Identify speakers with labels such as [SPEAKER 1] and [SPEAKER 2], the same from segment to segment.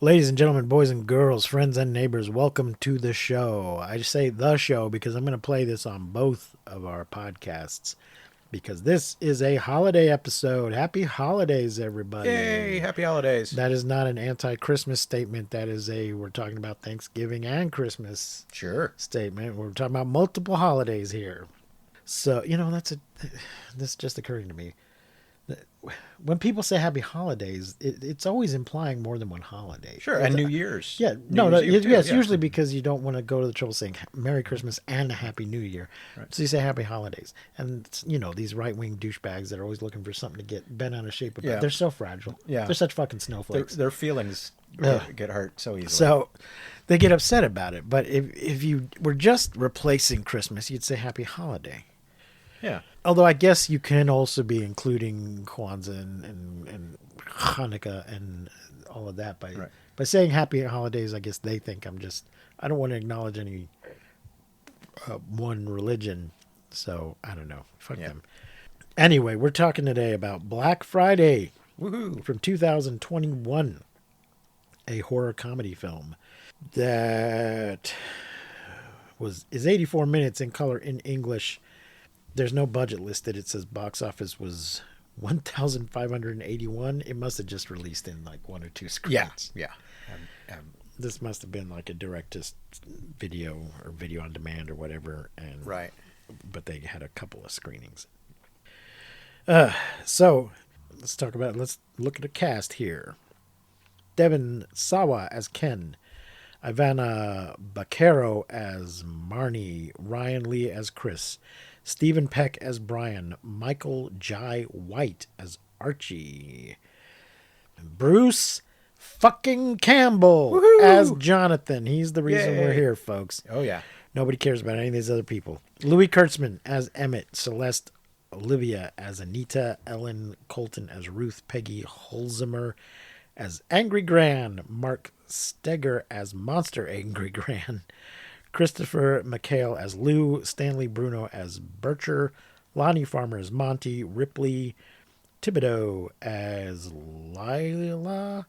[SPEAKER 1] Ladies and gentlemen, boys and girls, friends and neighbors, welcome to the show. I just say the show because I'm going to play this on both of our podcasts because this is a holiday episode. Happy holidays, everybody.
[SPEAKER 2] Yay, happy holidays.
[SPEAKER 1] That is not an anti-Christmas statement. That is we're talking about Thanksgiving and Christmas
[SPEAKER 2] Sure.
[SPEAKER 1] statement. We're talking about multiple holidays here. So, this just occurring to me. When people say happy holidays, it's always implying more than one holiday.
[SPEAKER 2] Sure, and New Year's.
[SPEAKER 1] Yeah,
[SPEAKER 2] New Year's Eve too,
[SPEAKER 1] yes,
[SPEAKER 2] yeah.
[SPEAKER 1] usually because you don't want to go to the trouble saying Merry Christmas and a Happy New Year.
[SPEAKER 2] Right.
[SPEAKER 1] So you say Happy Holidays. And, these right-wing douchebags that are always looking for something to get bent out of shape about.
[SPEAKER 2] Yeah.
[SPEAKER 1] They're so fragile.
[SPEAKER 2] Yeah.
[SPEAKER 1] They're such fucking snowflakes.
[SPEAKER 2] Their feelings
[SPEAKER 1] Ugh.
[SPEAKER 2] get hurt so easily.
[SPEAKER 1] So they get upset about it. But if you were just replacing Christmas, you'd say Happy Holiday.
[SPEAKER 2] yeah.
[SPEAKER 1] Although I guess you can also be including Kwanzaa and Hanukkah and all of that by saying happy holidays. I guess they think I don't want to acknowledge any one religion. So I don't know. Fuck them. Anyway, we're talking today about Black Friday.
[SPEAKER 2] Woohoo.
[SPEAKER 1] From 2021, a horror comedy film that is 84 minutes in color in English. There's no budget listed. It says box office was 1,581. It must have just released in like one or two screens.
[SPEAKER 2] Yeah.
[SPEAKER 1] This must have been like a direct to video or video on demand or whatever. And
[SPEAKER 2] Right.
[SPEAKER 1] But they had a couple of screenings. So let's look at the cast here. Devin Sawa as Ken. Ivana Baquero as Marnie. Ryan Lee as Chris. Stephen Peck as Brian. Michael Jai White as Archie. Bruce fucking Campbell
[SPEAKER 2] Woohoo!
[SPEAKER 1] as Jonathan. He's the reason we're
[SPEAKER 2] Yay.
[SPEAKER 1] here, folks.
[SPEAKER 2] Oh, yeah.
[SPEAKER 1] Nobody cares about any of these other people. Louis Kurtzman as Emmett. Celeste Olivia as Anita. Ellen Colton as Ruth. Peggy Holzheimer as Angry Gran. Mark Steger as Monster Angry Gran. Christopher McHale as Lou. Stanley Bruno as Bircher. Lonnie Farmer as Monty. Ripley Thibodeau as Lila.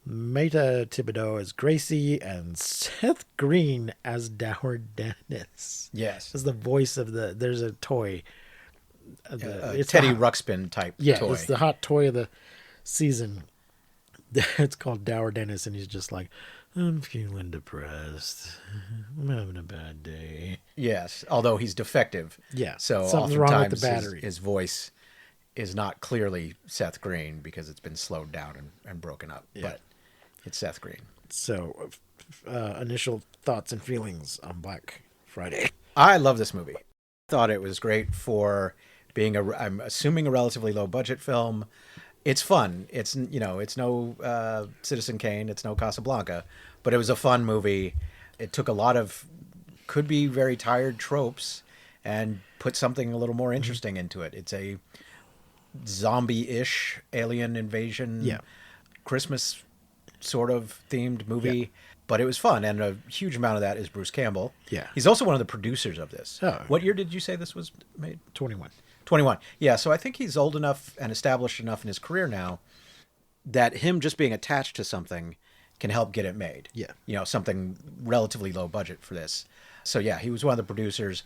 [SPEAKER 1] Meta Thibodeau as Gracie. And Seth Green as Dower Dennis.
[SPEAKER 2] Yes.
[SPEAKER 1] As the voice of there's a toy.
[SPEAKER 2] It's Teddy Ruxpin type toy.
[SPEAKER 1] It's the hot toy of the season. It's called Dower Dennis, and he's just like, I'm feeling depressed. I'm having a bad day.
[SPEAKER 2] Yes, although he's defective.
[SPEAKER 1] Yeah,
[SPEAKER 2] So
[SPEAKER 1] something's
[SPEAKER 2] oftentimes
[SPEAKER 1] wrong with the battery.
[SPEAKER 2] His voice is not clearly Seth Green because it's been slowed down and broken up.
[SPEAKER 1] Yeah.
[SPEAKER 2] But it's Seth Green.
[SPEAKER 1] So, initial thoughts and feelings on Black Friday.
[SPEAKER 2] I love this movie. Thought it was great for being I'm assuming a relatively low budget film. It's fun. It's no Citizen Kane. It's no Casablanca, but it was a fun movie. It took a lot of could be very tired tropes and put something a little more interesting into it. It's a zombie-ish alien invasion, Christmas sort of themed movie. But it was fun, and a huge amount of that is Bruce Campbell.
[SPEAKER 1] Yeah.
[SPEAKER 2] He's also one of the producers of this.
[SPEAKER 1] Oh.
[SPEAKER 2] What year did you say this was made?
[SPEAKER 1] 21.
[SPEAKER 2] 21. Yeah, so I think he's old enough and established enough in his career now that him just being attached to something can help get it made.
[SPEAKER 1] Yeah.
[SPEAKER 2] Something relatively low budget for this. So yeah, he was one of the producers.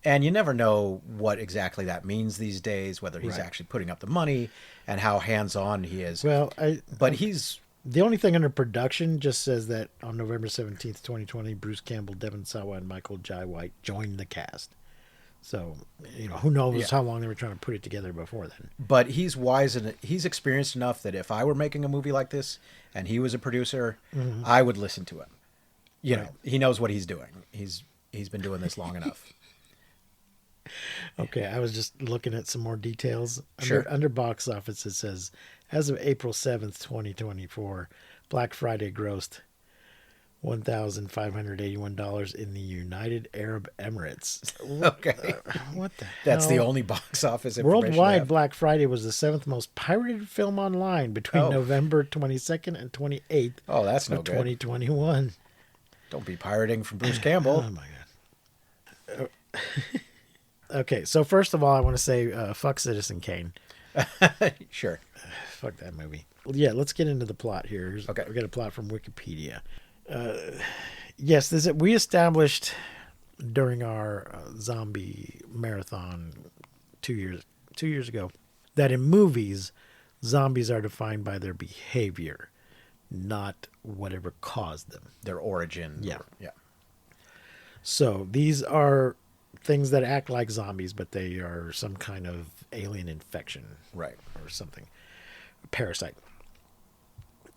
[SPEAKER 2] And you never know what exactly that means these days, whether he's actually putting up the money and how hands-on he is.
[SPEAKER 1] Well,
[SPEAKER 2] he's...
[SPEAKER 1] The only thing under production just says that on November 17th, 2020, Bruce Campbell, Devin Sawa, and Michael Jai White joined the cast. So, who knows how long they were trying to put it together before then.
[SPEAKER 2] But he's wise and he's experienced enough that if I were making a movie like this and he was a producer, I would listen to him. He knows what he's doing. He's been doing this long enough.
[SPEAKER 1] Okay, I was just looking at some more details.
[SPEAKER 2] Sure.
[SPEAKER 1] Under box office, it says, as of April 7th, 2024, Black Friday grossed $1,581 in the United Arab Emirates.
[SPEAKER 2] Okay.
[SPEAKER 1] What the hell?
[SPEAKER 2] That's the only box office information I
[SPEAKER 1] Worldwide,
[SPEAKER 2] have.
[SPEAKER 1] Black Friday was the 7th most pirated film online between November 22nd and 28th
[SPEAKER 2] Oh, that's no
[SPEAKER 1] of
[SPEAKER 2] good.
[SPEAKER 1] 2021.
[SPEAKER 2] Don't be pirating from Bruce Campbell.
[SPEAKER 1] Oh, my God. Okay, so first of all, I want to say fuck Citizen Kane.
[SPEAKER 2] Sure.
[SPEAKER 1] Fuck that movie. Well, yeah, let's get into the plot here.
[SPEAKER 2] Okay.
[SPEAKER 1] We got a plot from Wikipedia. Yes, we established during our zombie marathon 2 years ago that in movies zombies are defined by their behavior, not whatever caused them.
[SPEAKER 2] Their origin.
[SPEAKER 1] Yeah.
[SPEAKER 2] Yeah.
[SPEAKER 1] So these are things that act like zombies, but they are some kind of alien infection,
[SPEAKER 2] Right.
[SPEAKER 1] or something. A parasite.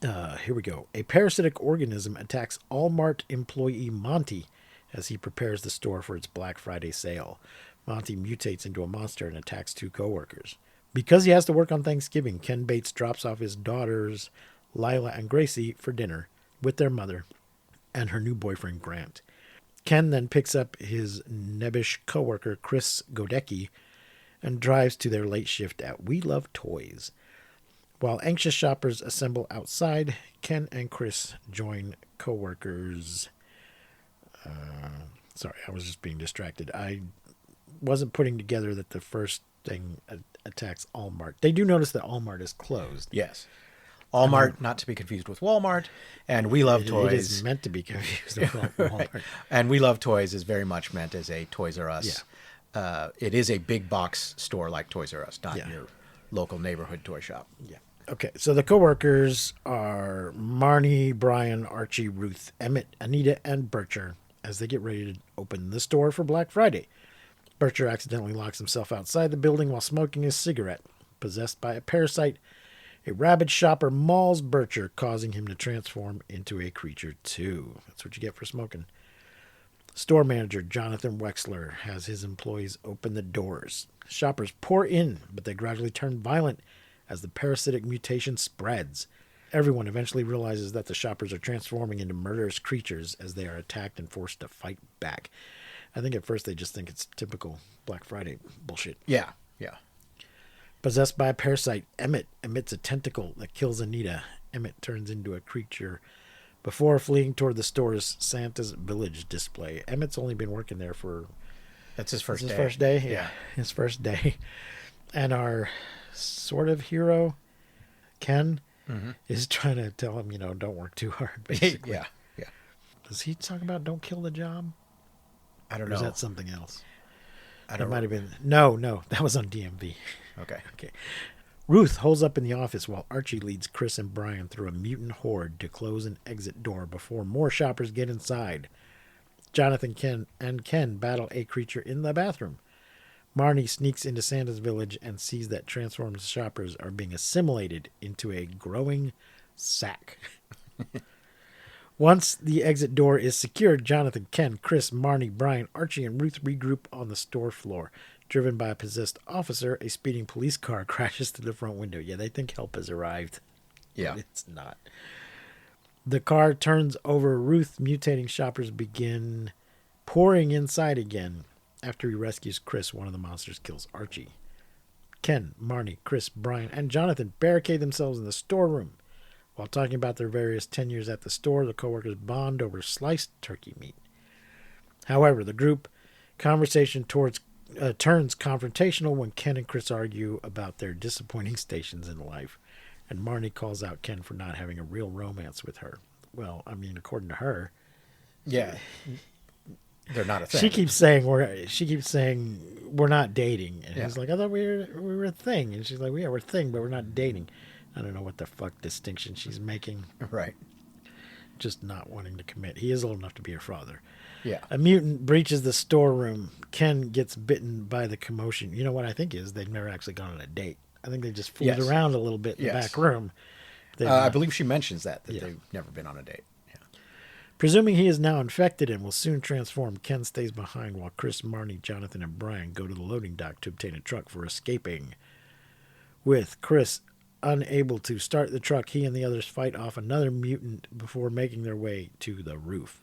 [SPEAKER 1] Here we go. A parasitic organism attacks Allmart employee Monty as he prepares the store for its Black Friday sale. Monty mutates into a monster and attacks two coworkers. Because he has to work on Thanksgiving, Ken Bates drops off his daughters, Lila and Gracie, for dinner with their mother and her new boyfriend, Grant. Ken then picks up his nebbish coworker, Chris Godecki, and drives to their late shift at We Love Toys. While anxious shoppers assemble outside, Ken and Chris join coworkers. Sorry, I was just being distracted. I wasn't putting together that the first thing attacks Allmart. They do notice that Allmart is closed.
[SPEAKER 2] Yes. Allmart, not to be confused with Walmart, and We Love Toys.
[SPEAKER 1] It is meant to be confused with Walmart.
[SPEAKER 2] Right. And We Love Toys is very much meant as a Toys R Us.
[SPEAKER 1] Yeah.
[SPEAKER 2] It is a big box store like Toys R Us, not
[SPEAKER 1] Yeah.
[SPEAKER 2] your local neighborhood toy shop.
[SPEAKER 1] Yeah. Okay, so the coworkers are Marnie, Brian, Archie, Ruth, Emmett, Anita, and Bircher as they get ready to open the store for Black Friday. Bircher accidentally locks himself outside the building while smoking a cigarette. Possessed by a parasite, a rabid shopper mauls Bircher, causing him to transform into a creature too. That's what you get for smoking. Store manager Jonathan Wexler has his employees open the doors. Shoppers pour in, but they gradually turn violent as the parasitic mutation spreads. Everyone eventually realizes that the shoppers are transforming into murderous creatures as they are attacked and forced to fight back. I think at first they just think it's typical Black Friday bullshit.
[SPEAKER 2] Yeah. Yeah.
[SPEAKER 1] Possessed by a parasite, Emmett emits a tentacle that kills Anita. Emmett turns into a creature before fleeing toward the store's Santa's Village display. Emmett's only been working there for...
[SPEAKER 2] That's his first
[SPEAKER 1] his
[SPEAKER 2] day.
[SPEAKER 1] first day?
[SPEAKER 2] Yeah.
[SPEAKER 1] His first day. And our sort of hero, Ken, is trying to tell him, don't work too hard, basically.
[SPEAKER 2] Yeah. Yeah.
[SPEAKER 1] Does he talk about don't kill the job?
[SPEAKER 2] I don't
[SPEAKER 1] Or
[SPEAKER 2] know.
[SPEAKER 1] is that something else?
[SPEAKER 2] I
[SPEAKER 1] That
[SPEAKER 2] don't
[SPEAKER 1] might have been... No, that was on DMV.
[SPEAKER 2] Okay.
[SPEAKER 1] Okay. Ruth holds up in the office while Archie leads Chris and Brian through a mutant horde to close an exit door before more shoppers get inside. Jonathan and Ken battle a creature in the bathroom. Marnie sneaks into Santa's village and sees that transformed shoppers are being assimilated into a growing sack. Once the exit door is secured, Jonathan, Ken, Chris, Marnie, Brian, Archie, and Ruth regroup on the store floor. Driven by a possessed officer, a speeding police car crashes through the front window. Yeah, they think help has arrived.
[SPEAKER 2] Yeah.
[SPEAKER 1] But it's not. The car turns over. Ruth, mutating shoppers begin pouring inside again. After he rescues Chris, one of the monsters kills Archie. Ken, Marnie, Chris, Brian, and Jonathan barricade themselves in the storeroom. While talking about their various tenures at the store, the coworkers bond over sliced turkey meat. However, the group conversation turns confrontational when Ken and Chris argue about their disappointing stations in life, and Marnie calls out Ken for not having a real romance with her. Well, I mean, according to her,
[SPEAKER 2] Yeah. They're not a thing.
[SPEAKER 1] she keeps saying we're not dating, and
[SPEAKER 2] Yeah.
[SPEAKER 1] he's like, I thought we were a thing, and she's like, yeah, we're a thing, but we're not dating. I don't know what the fuck distinction she's making.
[SPEAKER 2] Right.
[SPEAKER 1] Just not wanting to commit. He is old enough to be her father.
[SPEAKER 2] Yeah.
[SPEAKER 1] A mutant breaches the storeroom. Ken gets bitten by the commotion. You know what I think is they've never actually gone on a date. I think they just fooled
[SPEAKER 2] Yes.
[SPEAKER 1] around a little bit in the
[SPEAKER 2] Yes.
[SPEAKER 1] back room.
[SPEAKER 2] I believe she mentions that
[SPEAKER 1] Yeah.
[SPEAKER 2] they've never been on a date. Yeah.
[SPEAKER 1] Presuming he is now infected and will soon transform, Ken stays behind while Chris, Marnie, Jonathan, and Brian go to the loading dock to obtain a truck for escaping. With Chris unable to start the truck, he and the others fight off another mutant before making their way to the roof.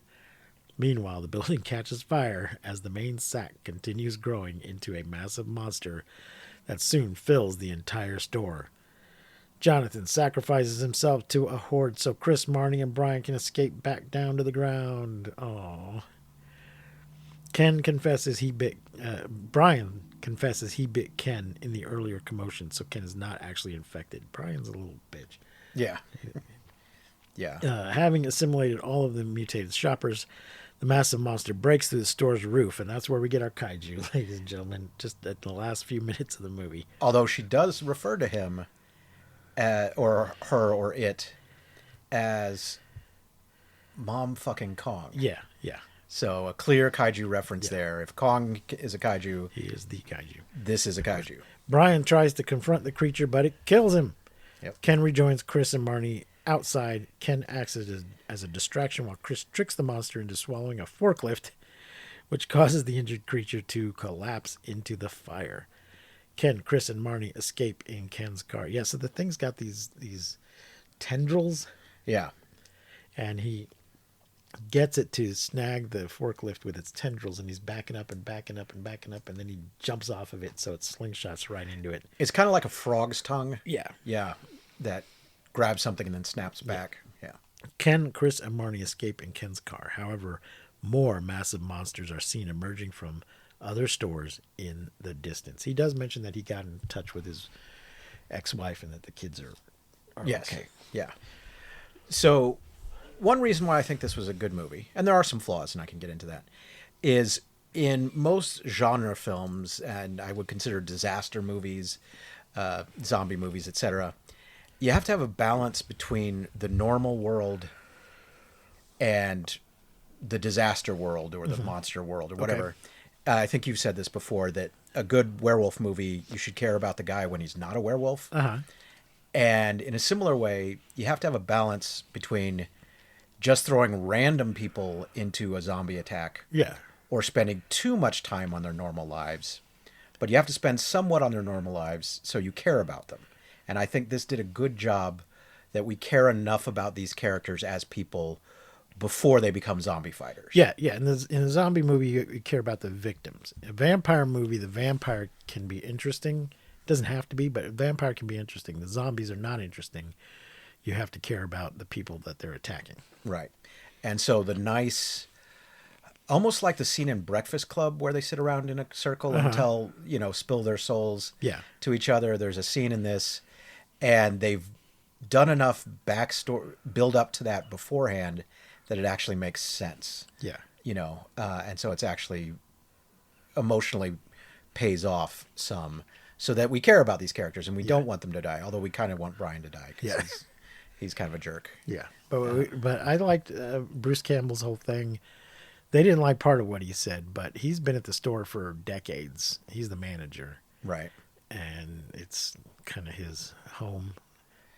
[SPEAKER 1] Meanwhile, the building catches fire as the main sack continues growing into a massive monster that soon fills the entire store. Jonathan sacrifices himself to a horde so Chris, Marnie, and Brian can escape back down to the ground. Aww. Brian confesses he bit Ken in the earlier commotion, so Ken is not actually infected. Brian's a little bitch.
[SPEAKER 2] Yeah. Yeah.
[SPEAKER 1] Having assimilated all of the mutated shoppers, the massive monster breaks through the store's roof, and that's where we get our kaiju, ladies and gentlemen, just at the last few minutes of the movie.
[SPEAKER 2] Although she does refer to him, or her or it, as Mom fucking Kong.
[SPEAKER 1] Yeah, yeah.
[SPEAKER 2] So a clear kaiju reference there. If Kong is a kaiju,
[SPEAKER 1] He is the kaiju.
[SPEAKER 2] this is a kaiju.
[SPEAKER 1] Brian tries to confront the creature, but it kills him.
[SPEAKER 2] Yep.
[SPEAKER 1] Ken rejoins Chris and Marnie outside. Ken acts as a distraction while Chris tricks the monster into swallowing a forklift, which causes the injured creature to collapse into the fire. Ken, Chris, and Marnie escape in Ken's car. Yeah, so the thing's got these tendrils,
[SPEAKER 2] Yeah.
[SPEAKER 1] and he gets it to snag the forklift with its tendrils, and he's backing up and backing up and backing up, and then he jumps off of it, so it slingshots right into it.
[SPEAKER 2] It's kind of like a frog's tongue.
[SPEAKER 1] Yeah.
[SPEAKER 2] Yeah. That grabs something and then snaps back. Yeah.
[SPEAKER 1] Ken, Chris, and Marnie escape in Ken's car. However, more massive monsters are seen emerging from other stores in the distance. He does mention that he got in touch with his ex-wife and that the kids are
[SPEAKER 2] Yes.
[SPEAKER 1] okay.
[SPEAKER 2] Yeah. So one reason why I think this was a good movie, and there are some flaws, and I can get into that, is in most genre films, and I would consider disaster movies, zombie movies, etc., you have to have a balance between the normal world and the disaster world or the monster world or whatever. I think you've said this before, that a good werewolf movie, you should care about the guy when he's not a werewolf.
[SPEAKER 1] Uh-huh.
[SPEAKER 2] And in a similar way, you have to have a balance between just throwing random people into a zombie attack
[SPEAKER 1] Yeah.
[SPEAKER 2] or spending too much time on their normal lives. But you have to spend somewhat on their normal lives so you care about them. And I think this did a good job that we care enough about these characters as people before they become zombie fighters.
[SPEAKER 1] Yeah, yeah. In a zombie movie, you care about the victims. In a vampire movie, the vampire can be interesting. It doesn't have to be, but a vampire can be interesting. The zombies are not interesting. You have to care about the people that they're attacking.
[SPEAKER 2] Right. And so the nice, almost like the scene in Breakfast Club where they sit around in a circle and tell, spill their souls
[SPEAKER 1] Yeah.
[SPEAKER 2] to each other. There's a scene in this, and they've done enough backstory build up to that beforehand that it actually makes sense.
[SPEAKER 1] Yeah.
[SPEAKER 2] And so it's actually emotionally pays off some, so that we care about these characters and we don't want them to die, although we kind of want Brian to die because he's kind of a jerk.
[SPEAKER 1] Yeah. But I liked Bruce Campbell's whole thing. They didn't like part of what he said, but he's been at the store for decades. He's the manager.
[SPEAKER 2] Right.
[SPEAKER 1] And it's kind of his home.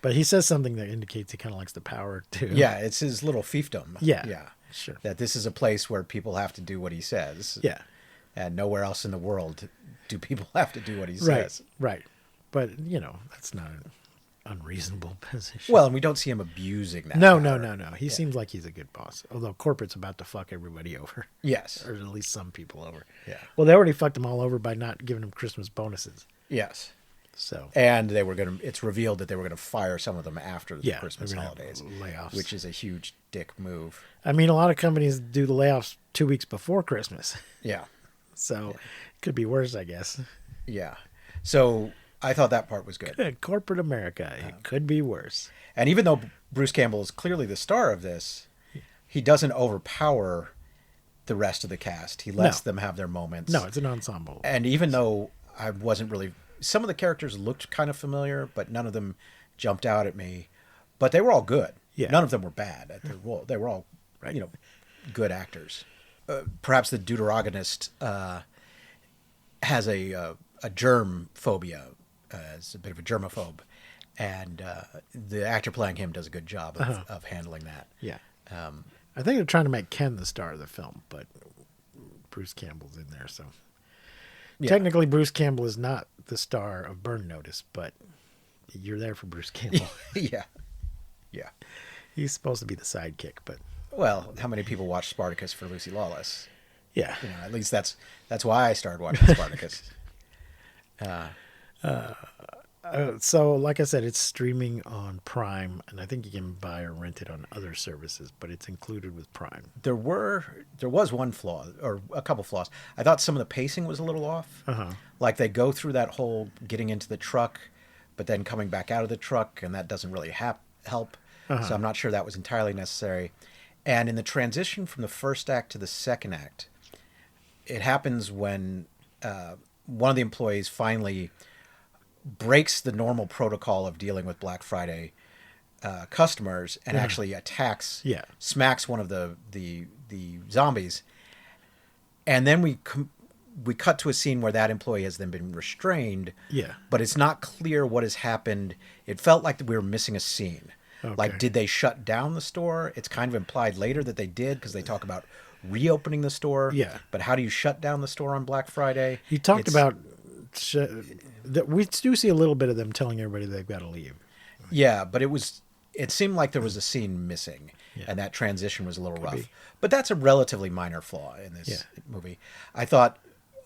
[SPEAKER 1] But he says something that indicates he kind of likes the power too.
[SPEAKER 2] Yeah, it's his little fiefdom.
[SPEAKER 1] Yeah.
[SPEAKER 2] Yeah.
[SPEAKER 1] Sure.
[SPEAKER 2] That this is a place where people have to do what he says.
[SPEAKER 1] Yeah.
[SPEAKER 2] And nowhere else in the world do people have to do what he
[SPEAKER 1] Right.
[SPEAKER 2] says.
[SPEAKER 1] Right. But, that's not an unreasonable position.
[SPEAKER 2] Well, and we don't see him abusing that.
[SPEAKER 1] No.
[SPEAKER 2] power.
[SPEAKER 1] He seems like he's a good boss. Although corporate's about to fuck everybody over.
[SPEAKER 2] Yes.
[SPEAKER 1] Or at least some people over.
[SPEAKER 2] Yeah.
[SPEAKER 1] Well, they already fucked them all over by not giving them Christmas bonuses.
[SPEAKER 2] Yes.
[SPEAKER 1] So.
[SPEAKER 2] And it's revealed that they were going to fire some of them after the
[SPEAKER 1] Yeah,
[SPEAKER 2] Christmas
[SPEAKER 1] they're gonna have
[SPEAKER 2] holidays,
[SPEAKER 1] layoffs.
[SPEAKER 2] which is a huge dick move.
[SPEAKER 1] I mean, a lot of companies do the layoffs 2 weeks before Christmas.
[SPEAKER 2] Yeah.
[SPEAKER 1] So it could be worse, I guess.
[SPEAKER 2] Yeah. So I thought that part was good.
[SPEAKER 1] Good. Corporate America. It could be worse.
[SPEAKER 2] And even though Bruce Campbell is clearly the star of this, he doesn't overpower the rest of the cast. He lets them have their moments.
[SPEAKER 1] No, it's an ensemble.
[SPEAKER 2] And even though I wasn't really... Some of the characters looked kind of familiar, but none of them jumped out at me. But they were all good.
[SPEAKER 1] Yeah.
[SPEAKER 2] None of them were bad at their role. They were all, good actors. Perhaps the deuteragonist has a germ phobia, is a bit of a germaphobe. And the actor playing him does a good job of handling that.
[SPEAKER 1] Yeah. I think they're trying to make Ken the star of the film, but Bruce Campbell's in there, so...
[SPEAKER 2] Yeah.
[SPEAKER 1] Technically, Bruce Campbell is not the star of Burn Notice, but you're there for Bruce Campbell.
[SPEAKER 2] Yeah. Yeah.
[SPEAKER 1] He's supposed to be the sidekick, but...
[SPEAKER 2] Well, how many people watch Spartacus for Lucy Lawless?
[SPEAKER 1] Yeah.
[SPEAKER 2] At least that's why I started watching Spartacus.
[SPEAKER 1] So, like I said, it's streaming on Prime, and I think you can buy or rent it on other services, but it's included with Prime.
[SPEAKER 2] There was one flaw or a couple flaws. I thought some of the pacing was a little off.
[SPEAKER 1] Uh-huh.
[SPEAKER 2] Like they go through that whole getting into the truck, but then coming back out of the truck, and that doesn't really help. So I'm not sure that was entirely necessary. And in the transition from the first act to the second act, it happens when one of the employees finally breaks the normal protocol of dealing with Black Friday customers and actually attacks,
[SPEAKER 1] Yeah.
[SPEAKER 2] smacks one of the zombies, and then we cut to a scene where that employee has then been restrained.
[SPEAKER 1] Yeah.
[SPEAKER 2] But it's not clear what has happened. It felt like we were missing a scene.
[SPEAKER 1] Okay.
[SPEAKER 2] Like, did they shut down the store? It's kind of implied later that they did because they talk about reopening the store.
[SPEAKER 1] Yeah.
[SPEAKER 2] But how do you shut down the store on Black Friday?
[SPEAKER 1] He talked about that we do see a little bit of them telling everybody they've got to leave.
[SPEAKER 2] Yeah, but it seemed like there was a scene missing,
[SPEAKER 1] Yeah.
[SPEAKER 2] and that transition was a little rough.
[SPEAKER 1] be.
[SPEAKER 2] But that's a relatively minor flaw in this movie. I thought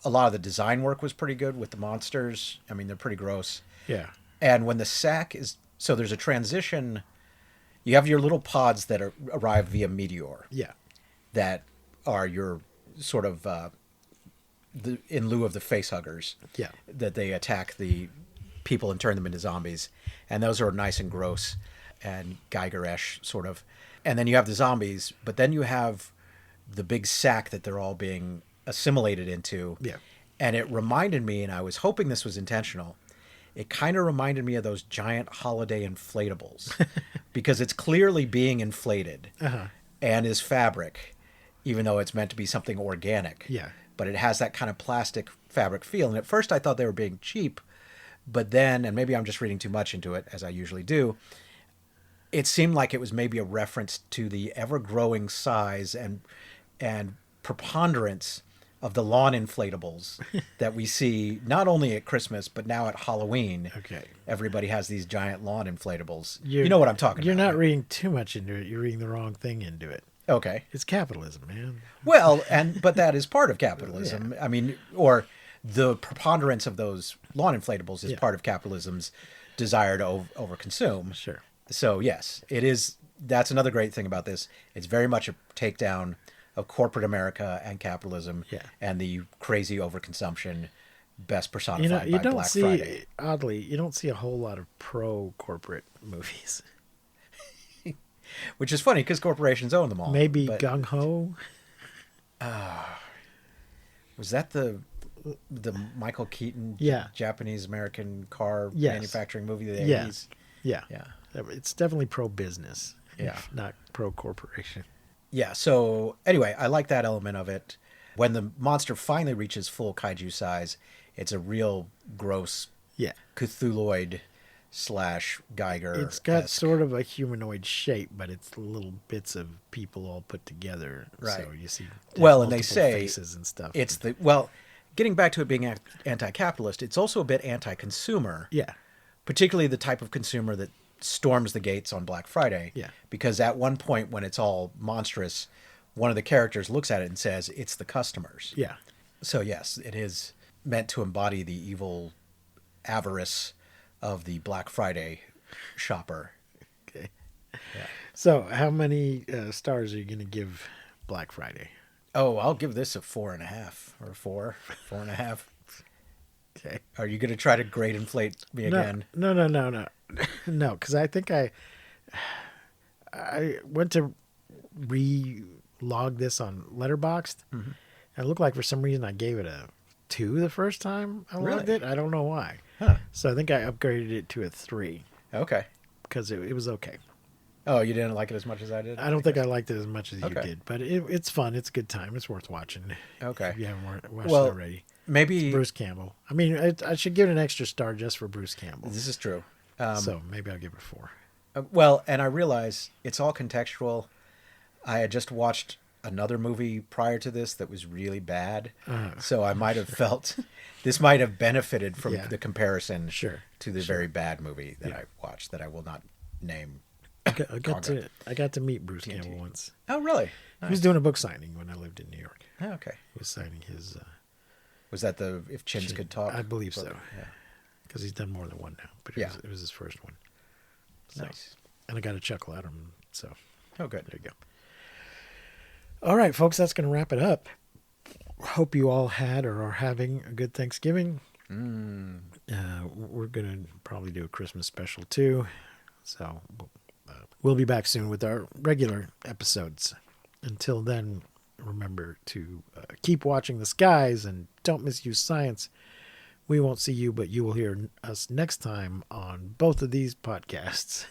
[SPEAKER 2] a lot of the design work was pretty good with the monsters. I mean, they're pretty gross.
[SPEAKER 1] Yeah.
[SPEAKER 2] And when the sack is so there's a transition. You have your little pods that arrive via meteor
[SPEAKER 1] Yeah.
[SPEAKER 2] that are your sort of in lieu of the face huggers.
[SPEAKER 1] Yeah.
[SPEAKER 2] That they attack the people and turn them into zombies, and those are nice and gross and Geiger-esque sort of. And then you have the zombies, but then you have the big sack that they're all being assimilated into.
[SPEAKER 1] Yeah.
[SPEAKER 2] And it reminded me, and I was hoping this was intentional, it kind of reminded me of those giant holiday inflatables because it's clearly being inflated and is fabric, even though it's meant to be something organic.
[SPEAKER 1] Yeah.
[SPEAKER 2] But it has that kind of plastic fabric feel. And at first I thought they were being cheap, but then, and maybe I'm just reading too much into it, as I usually do, it seemed like it was maybe a reference to the ever-growing size and preponderance of the lawn inflatables that we see not only at Christmas but now at Halloween.
[SPEAKER 1] Okay.
[SPEAKER 2] Everybody has these giant lawn inflatables. You know what I'm talking
[SPEAKER 1] You're
[SPEAKER 2] about.
[SPEAKER 1] not reading too much into it. You're reading the wrong thing into it.
[SPEAKER 2] Okay.
[SPEAKER 1] It's capitalism, man.
[SPEAKER 2] Well, but that is part of capitalism. I mean, or the preponderance of those lawn inflatables is part of capitalism's desire to overconsume.
[SPEAKER 1] Sure.
[SPEAKER 2] So yes, it is. That's another great thing about this. It's very much a takedown of corporate America and capitalism and the crazy overconsumption best personified
[SPEAKER 1] You
[SPEAKER 2] by
[SPEAKER 1] don't
[SPEAKER 2] Black
[SPEAKER 1] see,
[SPEAKER 2] Friday.
[SPEAKER 1] oddly, you don't see a whole lot of pro-corporate movies.
[SPEAKER 2] Which is funny because corporations own them all.
[SPEAKER 1] Maybe
[SPEAKER 2] but
[SPEAKER 1] Gung Ho.
[SPEAKER 2] was that the Michael Keaton Japanese American car manufacturing movie of the 80s?
[SPEAKER 1] Yeah.
[SPEAKER 2] Yeah.
[SPEAKER 1] It's definitely pro-business.
[SPEAKER 2] Yeah.
[SPEAKER 1] Not pro-corporation.
[SPEAKER 2] Yeah, so anyway, I like that element of it. When the monster finally reaches full kaiju size, it's a real gross Cthulhuoid / Geiger.
[SPEAKER 1] It's got sort of a humanoid shape, but it's little bits of people all put together.
[SPEAKER 2] Right.
[SPEAKER 1] So you see
[SPEAKER 2] and they say
[SPEAKER 1] faces and stuff.
[SPEAKER 2] It's getting back to it being anti-capitalist, it's also a bit anti-consumer.
[SPEAKER 1] Yeah.
[SPEAKER 2] Particularly the type of consumer that storms the gates on Black Friday.
[SPEAKER 1] Yeah.
[SPEAKER 2] Because at one point when it's all monstrous, one of the characters looks at it and says, it's the customers.
[SPEAKER 1] Yeah.
[SPEAKER 2] So yes, it is meant to embody the evil avarice of the Black Friday shopper.
[SPEAKER 1] Okay.
[SPEAKER 2] Yeah.
[SPEAKER 1] So how many stars are you going to give Black Friday?
[SPEAKER 2] Oh, I'll give this a 4.5 or 4.5.
[SPEAKER 1] Okay.
[SPEAKER 2] Are you going to try to grade inflate me again?
[SPEAKER 1] No. No, because I think I went to re-log this on Letterboxd, and it looked like for some reason I gave it a 2 the first time I logged it. I don't know why.
[SPEAKER 2] Huh.
[SPEAKER 1] So I think I upgraded it to a 3
[SPEAKER 2] Okay.
[SPEAKER 1] because it was okay.
[SPEAKER 2] Oh, you didn't like it as much as I did?
[SPEAKER 1] I don't think I liked it as much as you
[SPEAKER 2] Okay.
[SPEAKER 1] did, but it's fun. It's a good time. It's worth watching.
[SPEAKER 2] Okay.
[SPEAKER 1] If you haven't watched
[SPEAKER 2] Well,
[SPEAKER 1] it already.
[SPEAKER 2] Maybe
[SPEAKER 1] Bruce Campbell. I mean, I should give it an extra star just for Bruce Campbell.
[SPEAKER 2] this is true.
[SPEAKER 1] So maybe I'll give it a 4.
[SPEAKER 2] Well, and I realize it's all contextual. I had just watched another movie prior to this that was really bad. So I might have felt this might have benefited from the comparison to the very bad movie that I watched that I will not name.
[SPEAKER 1] I got to meet Bruce Campbell once.
[SPEAKER 2] Oh, really?
[SPEAKER 1] He was doing a book signing when I lived in New York.
[SPEAKER 2] Oh, okay.
[SPEAKER 1] He was signing his...
[SPEAKER 2] Was that the If Chins Could Talk?
[SPEAKER 1] I believe so.
[SPEAKER 2] Yeah.
[SPEAKER 1] because he's done more than one now. But it was his first one. So,
[SPEAKER 2] Nice.
[SPEAKER 1] and I got a chuckle out of him. So
[SPEAKER 2] Oh, good.
[SPEAKER 1] there you go. All right, folks, that's going to wrap it up. Hope you all had or are having a good Thanksgiving. We're going to probably do a Christmas special too. So we'll be back soon with our regular episodes. Until then, remember to keep watching the skies and don't misuse science. We won't see you, but you will hear us next time on both of these podcasts.